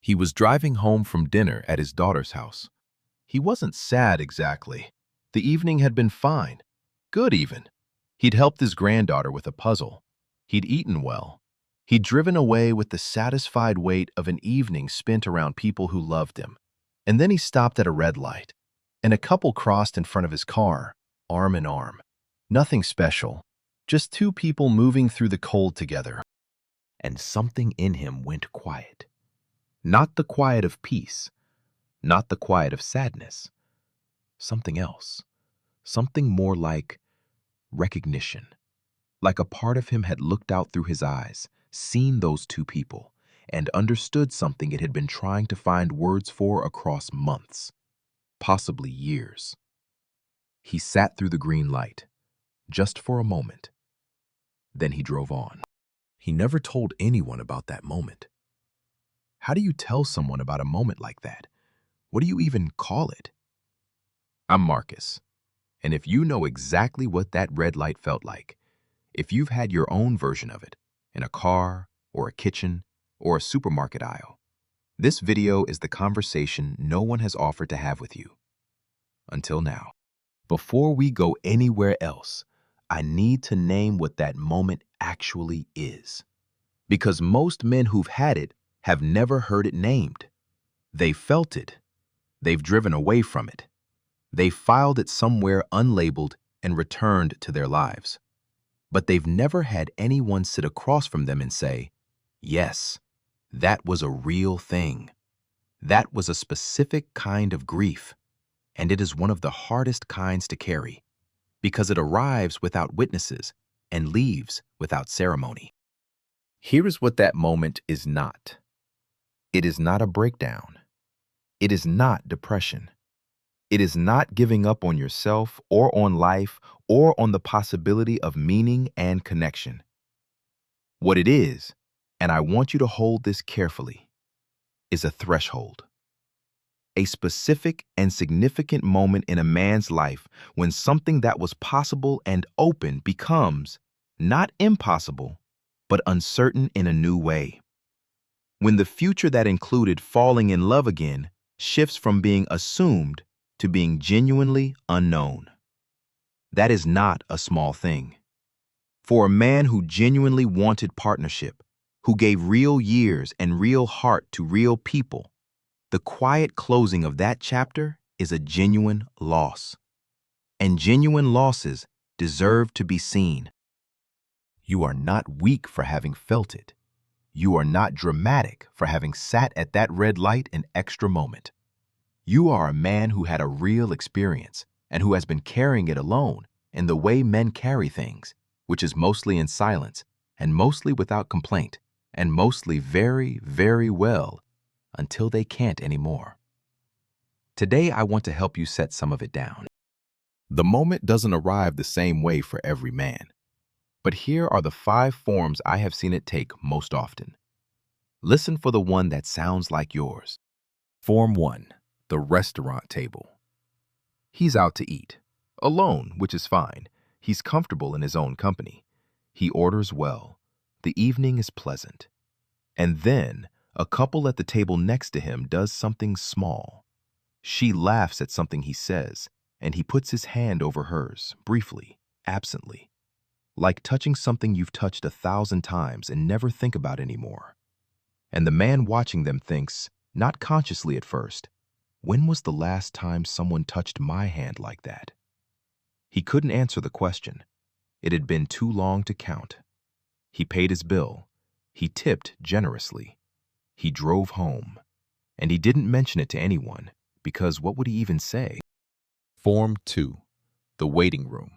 He was driving home from dinner at his daughter's house. He wasn't sad exactly. The evening had been fine. Good even. He'd helped his granddaughter with a puzzle. He'd eaten well. He'd driven away with the satisfied weight of an evening spent around people who loved him. And then he stopped at a red light, and a couple crossed in front of his car, arm in arm. Nothing special, just two people moving through the cold together. And something in him went quiet. Not the quiet of peace, not the quiet of sadness. Something else. Something more like recognition. Like a part of him had looked out through his eyes, seen those two people, and understood something it had been trying to find words for across months, possibly years. He sat through the green light, just for a moment. Then he drove on. He never told anyone about that moment. How do you tell someone about a moment like that? What do you even call it? I'm Marcus, and if you know exactly what that red light felt like, if you've had your own version of it, in a car, or a kitchen, or a supermarket aisle, this video is the conversation no one has offered to have with you. Until now. Before we go anywhere else, I need to name what that moment actually is. Because most men who've had it have never heard it named. They felt it. They've driven away from it. They filed it somewhere unlabeled and returned to their lives. But they've never had anyone sit across from them and say, yes, that was a real thing. That was a specific kind of grief, and it is one of the hardest kinds to carry, because it arrives without witnesses and leaves without ceremony. Here is what that moment is not. It is not a breakdown. It is not depression. It is not giving up on yourself or on life or on the possibility of meaning and connection. What it is, and I want you to hold this carefully, is a threshold. A specific and significant moment in a man's life when something that was possible and open becomes not impossible, but uncertain in a new way. When the future that included falling in love again shifts from being assumed to being genuinely unknown. That is not a small thing. For a man who genuinely wanted partnership, who gave real years and real heart to real people, the quiet closing of that chapter is a genuine loss. And genuine losses deserve to be seen. You are not weak for having felt it. You are not dramatic for having sat at that red light an extra moment. You are a man who had a real experience and who has been carrying it alone in the way men carry things, which is mostly in silence and mostly without complaint and mostly very, very well until they can't anymore. Today, I want to help you set some of it down. The moment doesn't arrive the same way for every man, but here are the 5 forms I have seen it take most often. Listen for the one that sounds like yours. Form 1. The restaurant table. He's out to eat, alone, which is fine. He's comfortable in his own company. He orders well. The evening is pleasant. And then, a couple at the table next to him does something small. She laughs at something he says, and he puts his hand over hers, briefly, absently, like touching something you've touched 1,000 times and never think about anymore. And the man watching them thinks, not consciously at first, when was the last time someone touched my hand like that? He couldn't answer the question. It had been too long to count. He paid his bill. He tipped generously. He drove home. And he didn't mention it to anyone, because what would he even say? Form 2. The waiting room.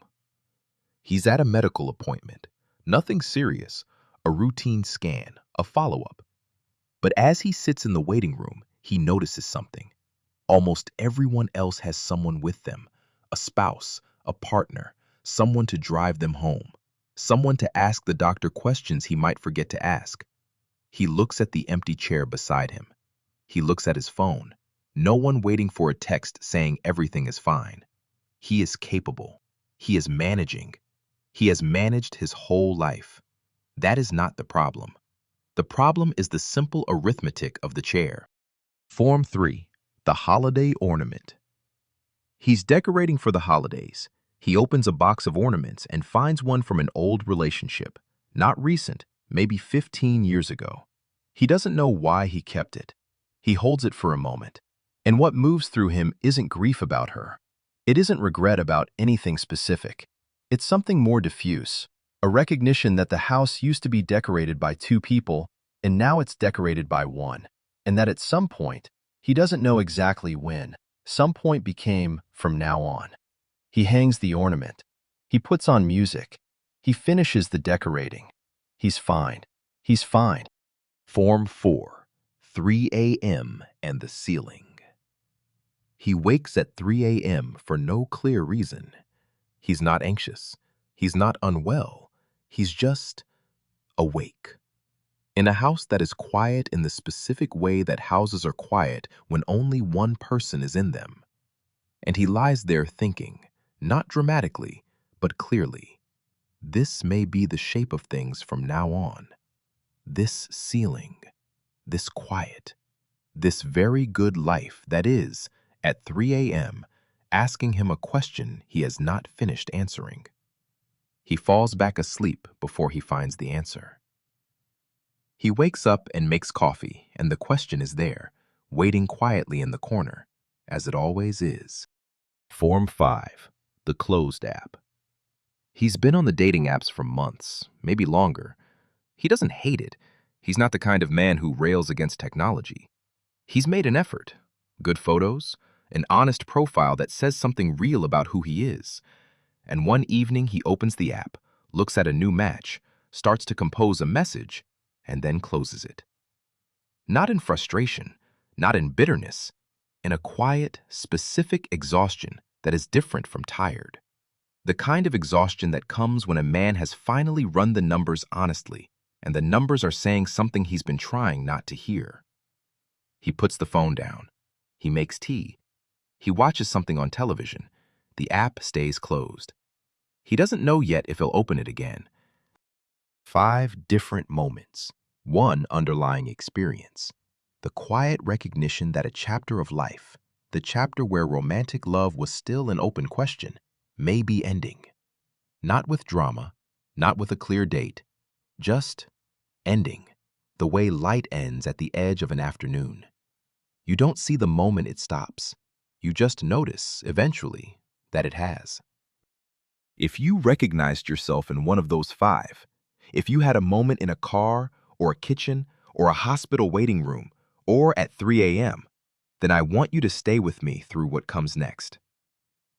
He's at a medical appointment. Nothing serious. A routine scan, a follow-up. But as he sits in the waiting room, he notices something. Almost everyone else has someone with them, a spouse, a partner, someone to drive them home, someone to ask the doctor questions he might forget to ask. He looks at the empty chair beside him. He looks at his phone. No one waiting for a text saying everything is fine. He is capable. He is managing. He has managed his whole life. That is not the problem. The problem is the simple arithmetic of the chair. Form 3. The holiday ornament. He's decorating for the holidays. He opens a box of ornaments and finds one from an old relationship. Not recent, maybe 15 years ago. He doesn't know why he kept it. He holds it for a moment. And what moves through him isn't grief about her. It isn't regret about anything specific. It's something more diffuse. A recognition that the house used to be decorated by two people, and now it's decorated by one. And that at some point, he doesn't know exactly when, some point became from now on. He hangs the ornament. He puts on music. He finishes the decorating. He's fine. He's fine. Form 4. 3 a.m. and the ceiling. He wakes at 3 a.m. for no clear reason. He's not anxious. He's not unwell. He's just awake. In a house that is quiet in the specific way that houses are quiet when only one person is in them. And he lies there thinking, not dramatically, but clearly, this may be the shape of things from now on. This ceiling, this quiet, this very good life that is, at 3 a.m., asking him a question he has not finished answering. He falls back asleep before he finds the answer. He wakes up and makes coffee, and the question is there, waiting quietly in the corner, as it always is. Form 5. The closed app. He's been on the dating apps for months, maybe longer. He doesn't hate it. He's not the kind of man who rails against technology. He's made an effort. Good photos, an honest profile that says something real about who he is. And one evening he opens the app, looks at a new match, starts to compose a message, and then closes it. Not in frustration, not in bitterness, in a quiet, specific exhaustion that is different from tired. The kind of exhaustion that comes when a man has finally run the numbers honestly, and the numbers are saying something he's been trying not to hear. He puts the phone down. He makes tea. He watches something on television. The app stays closed. He doesn't know yet if he'll open it again. 5 different moments. One underlying experience. The quiet recognition that a chapter of life, the chapter where romantic love was still an open question, may be ending. Not with drama, not with a clear date, just ending, the way light ends at the edge of an afternoon. You don't see the moment it stops. You just notice, eventually, that it has. If you recognized yourself in one of those 5, if you had a moment in a car, or a kitchen, or a hospital waiting room, or at 3 a.m., then I want you to stay with me through what comes next.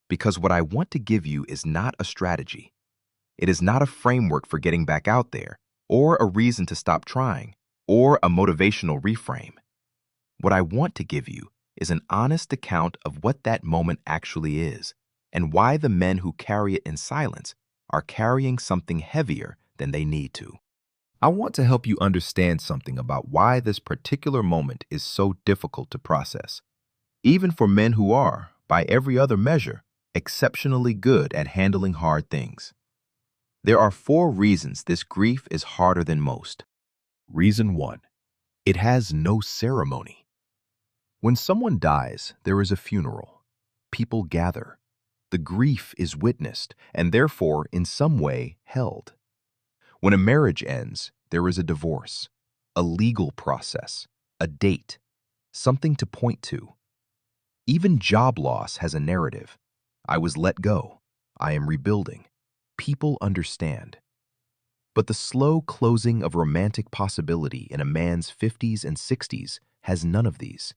Because what I want to give you is not a strategy. It is not a framework for getting back out there, or a reason to stop trying, or a motivational reframe. What I want to give you is an honest account of what that moment actually is, and why the men who carry it in silence are carrying something heavier than they need to. I want to help you understand something about why this particular moment is so difficult to process, even for men who are, by every other measure, exceptionally good at handling hard things. There are 4 reasons this grief is harder than most. Reason 1. It has no ceremony. When someone dies, there is a funeral. People gather. The grief is witnessed and therefore in some way held. When a marriage ends, there is a divorce, a legal process, a date, something to point to. Even job loss has a narrative. I was let go. I am rebuilding. People understand. But the slow closing of romantic possibility in a man's 50s and 60s has none of these.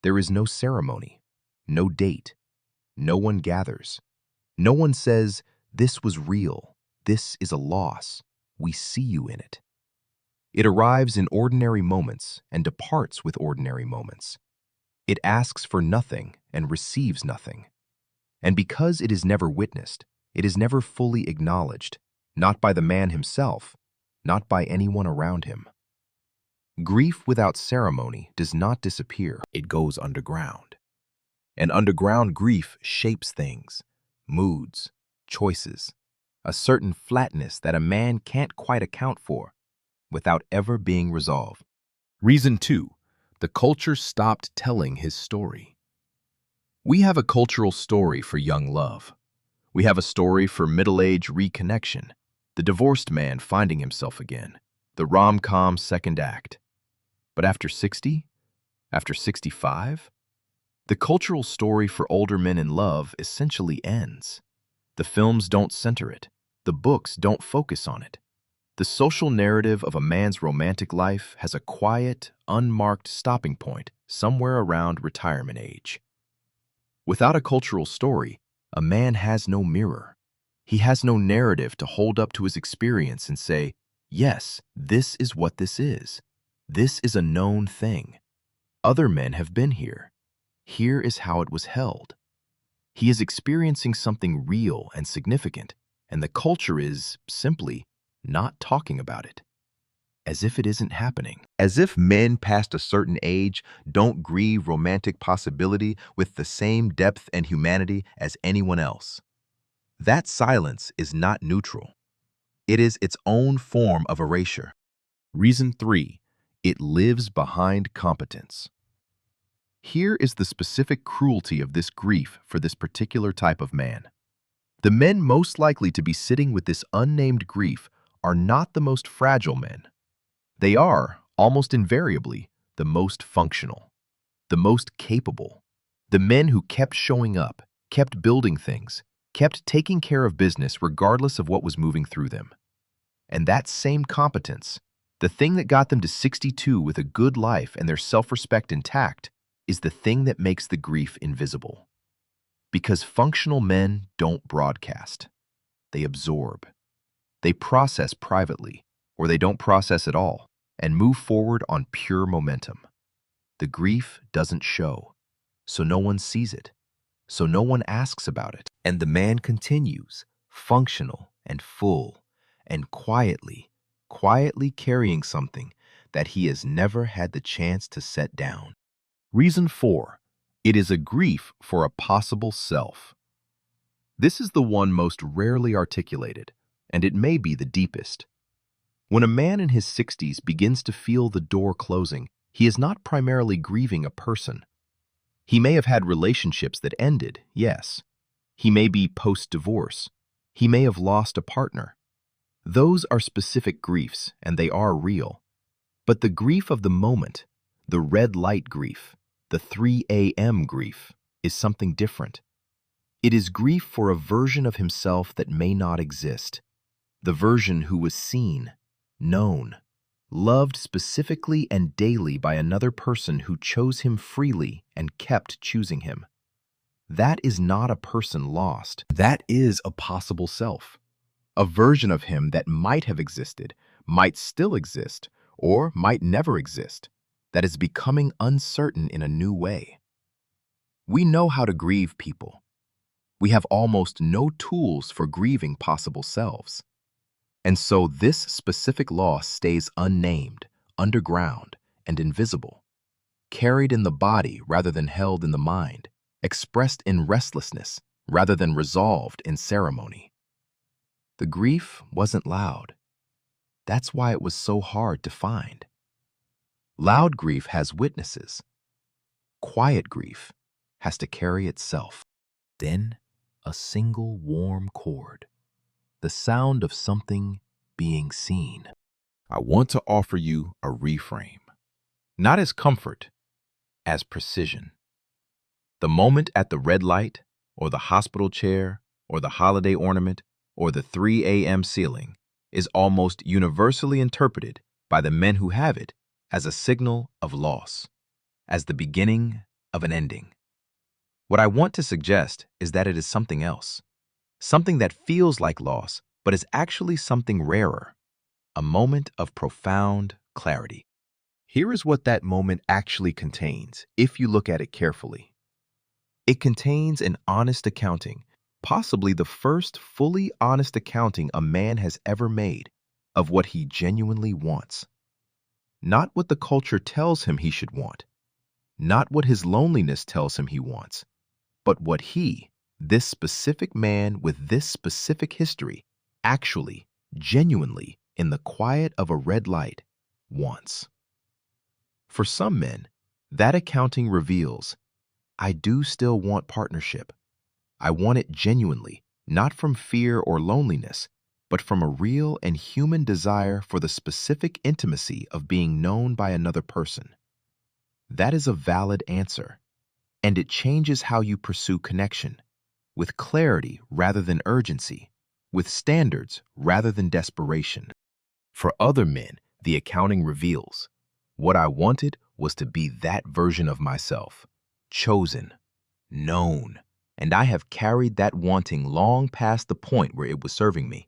There is no ceremony, no date. No one gathers. No one says, this was real. This is a loss. We see you in it. It arrives in ordinary moments and departs with ordinary moments. It asks for nothing and receives nothing. And because it is never witnessed, it is never fully acknowledged, not by the man himself, not by anyone around him. Grief without ceremony does not disappear, it goes underground. And underground grief shapes things, moods, choices, a certain flatness that a man can't quite account for without ever being resolved. Reason 2. The culture stopped telling his story. We have a cultural story for young love. We have a story for middle-age reconnection, the divorced man finding himself again, the rom-com second act. But after 60, after 65, the cultural story for older men in love essentially ends. The films don't center it. The books don't focus on it. The social narrative of a man's romantic life has a quiet, unmarked stopping point somewhere around retirement age. Without a cultural story, a man has no mirror. He has no narrative to hold up to his experience and say, yes, this is what this is. This is a known thing. Other men have been here. Here is how it was held. He is experiencing something real and significant, and the culture is, simply, not talking about it. As if it isn't happening. As if men past a certain age don't grieve romantic possibility with the same depth and humanity as anyone else. That silence is not neutral. It is its own form of erasure. Reason 3. It lives behind competence. Here is the specific cruelty of this grief for this particular type of man. The men most likely to be sitting with this unnamed grief are not the most fragile men. They are, almost invariably, the most functional, the most capable, the men who kept showing up, kept building things, kept taking care of business regardless of what was moving through them. And that same competence, the thing that got them to 62 with a good life and their self-respect intact, is the thing that makes the grief invisible. Because functional men don't broadcast. They absorb. They process privately, or they don't process at all, and move forward on pure momentum. The grief doesn't show, so no one sees it, so no one asks about it. And the man continues, functional and full, and quietly carrying something that he has never had the chance to set down. Reason 4. It is a grief for a possible self. This is the one most rarely articulated, and it may be the deepest. When a man in his 60s begins to feel the door closing, he is not primarily grieving a person. He may have had relationships that ended, yes. He may be post-divorce. He may have lost a partner. Those are specific griefs, and they are real. But the grief of the moment, the red light grief, the 3 a.m. grief, is something different. It is grief for a version of himself that may not exist. The version who was seen, known, loved specifically and daily by another person who chose him freely and kept choosing him. That is not a person lost. That is a possible self. A version of him that might have existed, might still exist, or might never exist, that is becoming uncertain in a new way. We know how to grieve people. We have almost no tools for grieving possible selves. And so this specific loss stays unnamed, underground, and invisible, carried in the body rather than held in the mind, expressed in restlessness rather than resolved in ceremony. The grief wasn't loud. That's why it was so hard to find. Loud grief has witnesses. Quiet grief has to carry itself. Then, a single warm chord. The sound of something being seen. I want to offer you a reframe, not as comfort, as precision. The moment at the red light, or the hospital chair, or the holiday ornament, or the 3 a.m. ceiling is almost universally interpreted by the men who have it as a signal of loss, as the beginning of an ending. What I want to suggest is that it is something else. Something that feels like loss, but is actually something rarer, a moment of profound clarity. Here is what that moment actually contains, if you look at it carefully. It contains an honest accounting, possibly the first fully honest accounting a man has ever made of what he genuinely wants. Not what the culture tells him he should want, not what his loneliness tells him he wants, but what he, this specific man with this specific history, actually, genuinely, in the quiet of a red light, wants. For some men, That accounting reveals, I do still want partnership. I want it genuinely, not from fear or loneliness, but from a real and human desire for the specific intimacy of being known by another person. That is a valid answer, and it changes how you pursue connection, with clarity rather than urgency, with standards rather than desperation. For other men, the accounting reveals, what I wanted was to be that version of myself, chosen, known, and I have carried that wanting long past the point where it was serving me,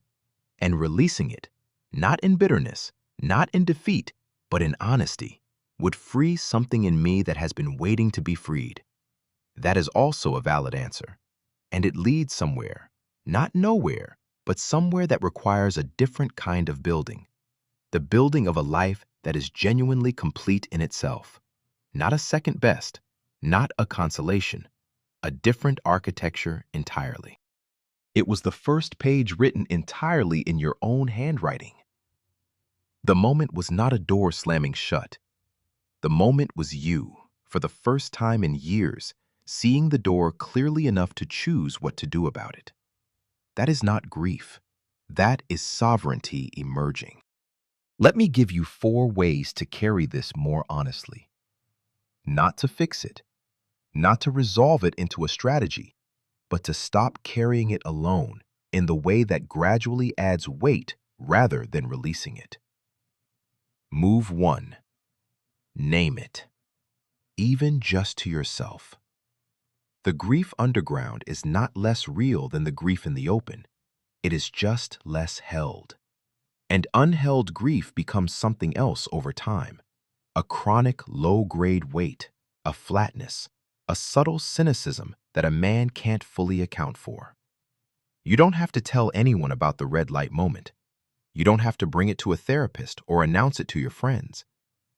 and releasing it, not in bitterness, not in defeat, but in honesty, would free something in me that has been waiting to be freed. That is also a valid answer, and it leads somewhere, not nowhere, but somewhere that requires a different kind of building, the building of a life that is genuinely complete in itself, not a second best, not a consolation, a different architecture entirely. It was the first page written entirely in your own handwriting. The moment was not a door slamming shut. The moment was you, for the first time in years, seeing the door clearly enough to choose what to do about it. That is not grief. That is sovereignty emerging. Let me give you 4 ways to carry this more honestly. Not to fix it, not to resolve it into a strategy, but to stop carrying it alone in the way that gradually adds weight rather than releasing it. Move 1. Name it, even just to yourself. The grief underground is not less real than the grief in the open. It is just less held. And unheld grief becomes something else over time. A chronic low-grade weight, a flatness, a subtle cynicism that a man can't fully account for. You don't have to tell anyone about the red light moment. You don't have to bring it to a therapist or announce it to your friends.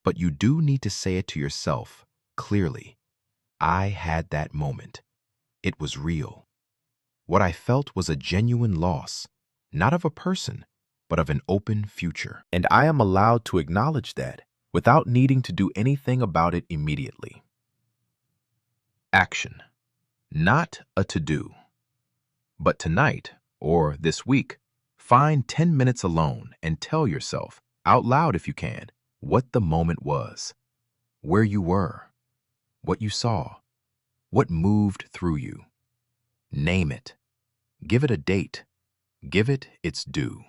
But you do need to say it to yourself, clearly. I had that moment. It was real. What I felt was a genuine loss, not of a person, but of an open future. And I am allowed to acknowledge that without needing to do anything about it immediately. Action. Not a to-do. But tonight, or this week, find 10 minutes alone and tell yourself, out loud if you can, what the moment was, where you were, what you saw, what moved through you. Name it. Give it a date. Give it its due.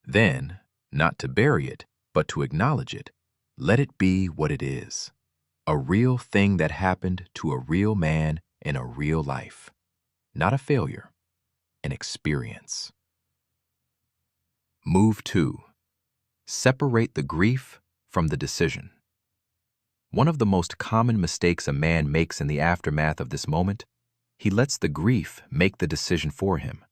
Then, not to bury it, but to acknowledge it, let it be what it is. A real thing that happened to a real man in a real life. Not a failure, an experience. Move 2. Separate the grief from the decision. One of the most common mistakes a man makes in the aftermath of this moment, he lets the grief make the decision for him.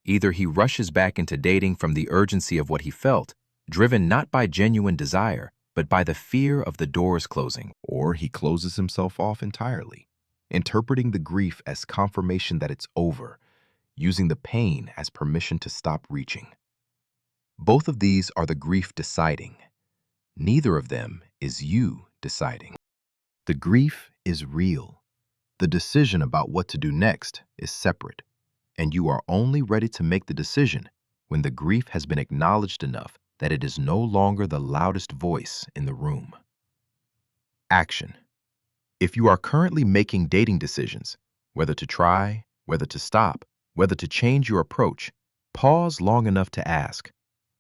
Either he rushes back into dating from the urgency of what he felt, driven not by genuine desire, but by the fear of the doors closing, or he closes himself off entirely, interpreting the grief as confirmation that it's over, using the pain as permission to stop reaching. Both of these are the grief deciding. Neither of them is you deciding. The grief is real. The decision about what to do next is separate, and you are only ready to make the decision when the grief has been acknowledged enough that it is no longer the loudest voice in the room. Action. If you are currently making dating decisions, whether to try, whether to stop, whether to change your approach, pause long enough to ask,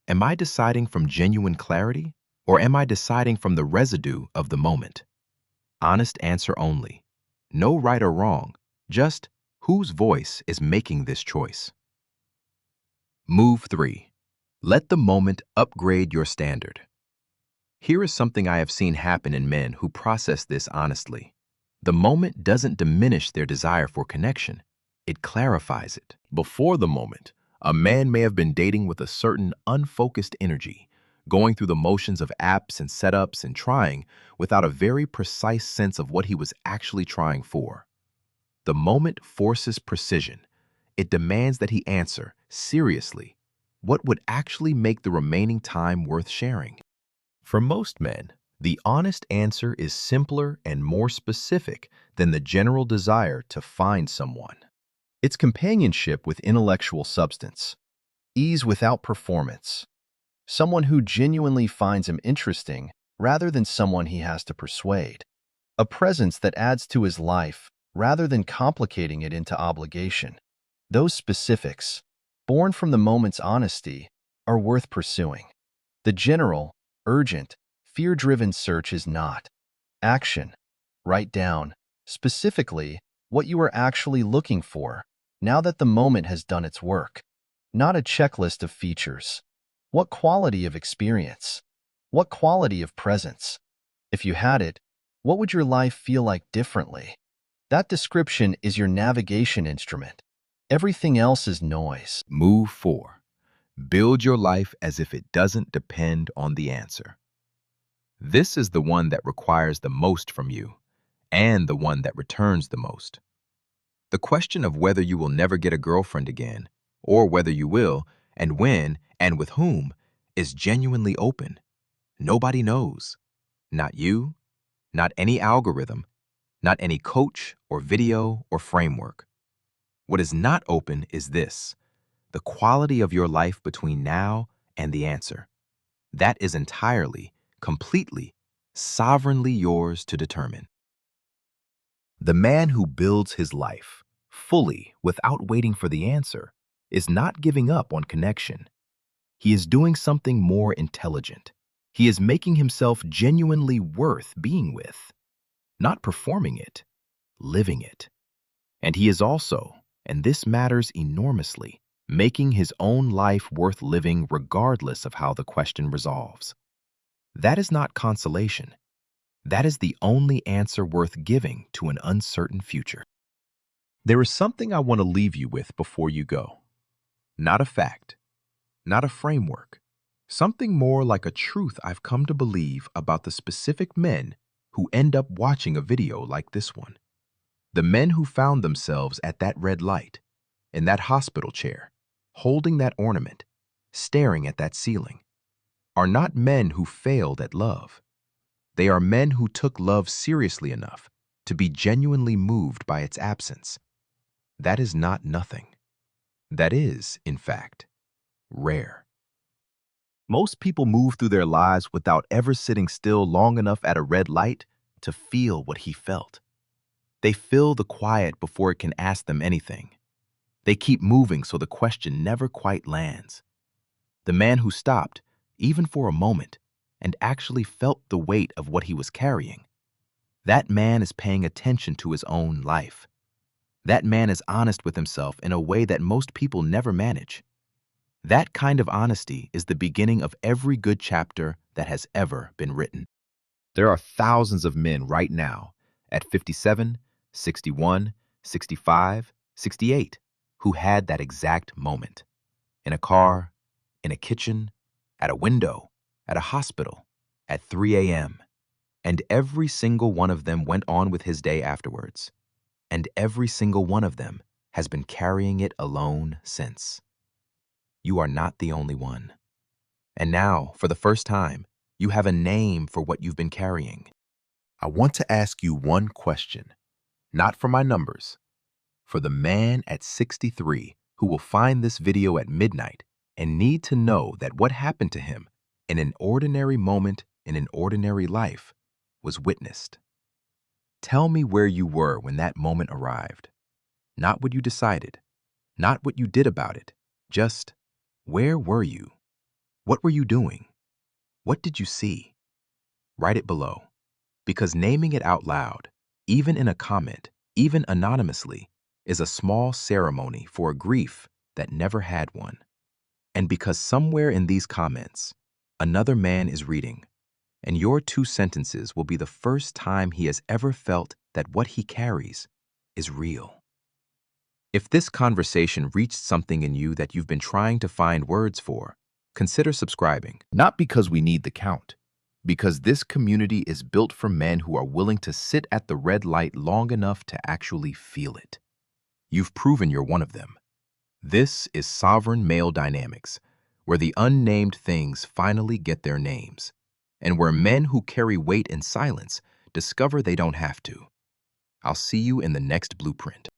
am I deciding from genuine clarity, or am I deciding from the residue of the moment? Honest answer only. No right or wrong, just whose voice is making this choice. Move 3. Let the moment upgrade your standard. Here is something I have seen happen in men who process this honestly. The moment doesn't diminish their desire for connection. It clarifies it. Before the moment, a man may have been dating with a certain unfocused energy, going through the motions of apps and setups and trying without a very precise sense of what he was actually trying for. The moment forces precision. It demands that he answer, seriously, what would actually make the remaining time worth sharing. For most men, The honest answer is simpler and more specific than the general desire to find someone. It's companionship with intellectual substance, ease without performance, someone who genuinely finds him interesting rather than someone he has to persuade, a presence that adds to his life rather than complicating it into obligation. Those specifics, born from the moment's honesty, are worth pursuing. The general, urgent, fear-driven search is not. Action. Write down, specifically, what you are actually looking for now that the moment has done its work. Not a checklist of features. What quality of experience? What quality of presence? If you had it, what would your life feel like differently? That description is your navigation instrument. Everything else is noise. Move 4. Build your life as if it doesn't depend on the answer. This is the one that requires the most from you, and the one that returns the most. The question of whether you will never get a girlfriend again, or whether you will, and when, and with whom, is genuinely open. Nobody knows. Not you, not any algorithm, not any coach or video or framework. What is not open is this: the quality of your life between now and the answer. That is entirely, completely, sovereignly yours to determine. The man who builds his life fully without waiting for the answer is not giving up on connection. He is doing something more intelligent. He is making himself genuinely worth being with, not performing it, living it. And he is also, and this matters enormously, making his own life worth living regardless of how the question resolves. That is not consolation. That is the only answer worth giving to an uncertain future. There is something I want to leave you with before you go. Not a fact, not a framework, something more like a truth I've come to believe about the specific men who end up watching a video like this one. The men who found themselves at that red light, in that hospital chair, holding that ornament, staring at that ceiling, are not men who failed at love. They are men who took love seriously enough to be genuinely moved by its absence. That is not nothing. That is, in fact, rare. Most people move through their lives without ever sitting still long enough at a red light to feel what he felt. They fill the quiet before it can ask them anything. They keep moving so the question never quite lands. The man who stopped, even for a moment, and actually felt the weight of what he was carrying, that man is paying attention to his own life. That man is honest with himself in a way that most people never manage. That kind of honesty is the beginning of every good chapter that has ever been written. There are thousands of men right now, at 57, 61, 65, 68, who had that exact moment. In a car, in a kitchen, at a window, at a hospital, at 3 a.m. And every single one of them went on with his day afterwards. And every single one of them has been carrying it alone since. You are not the only one. And now, for the first time, you have a name for what you've been carrying. I want to ask you one question, not for my numbers, for the man at 63 who will find this video at midnight and need to know that what happened to him in an ordinary moment in an ordinary life was witnessed. Tell me where you were when that moment arrived. Not what you decided, not what you did about it, just where were you? What were you doing? What did you see? Write it below, because naming it out loud, even in a comment, even anonymously, is a small ceremony for a grief that never had one. And because somewhere in these comments, another man is reading, and your 2 sentences will be the first time he has ever felt that what he carries is real. If this conversation reached something in you that you've been trying to find words for, consider subscribing. Not because we need the count, because this community is built for men who are willing to sit at the red light long enough to actually feel it. You've proven you're one of them. This is Sovereign Male Dynamics, where the unnamed things finally get their names. and where men who carry weight in silence discover they don't have to. I'll see you in the next blueprint.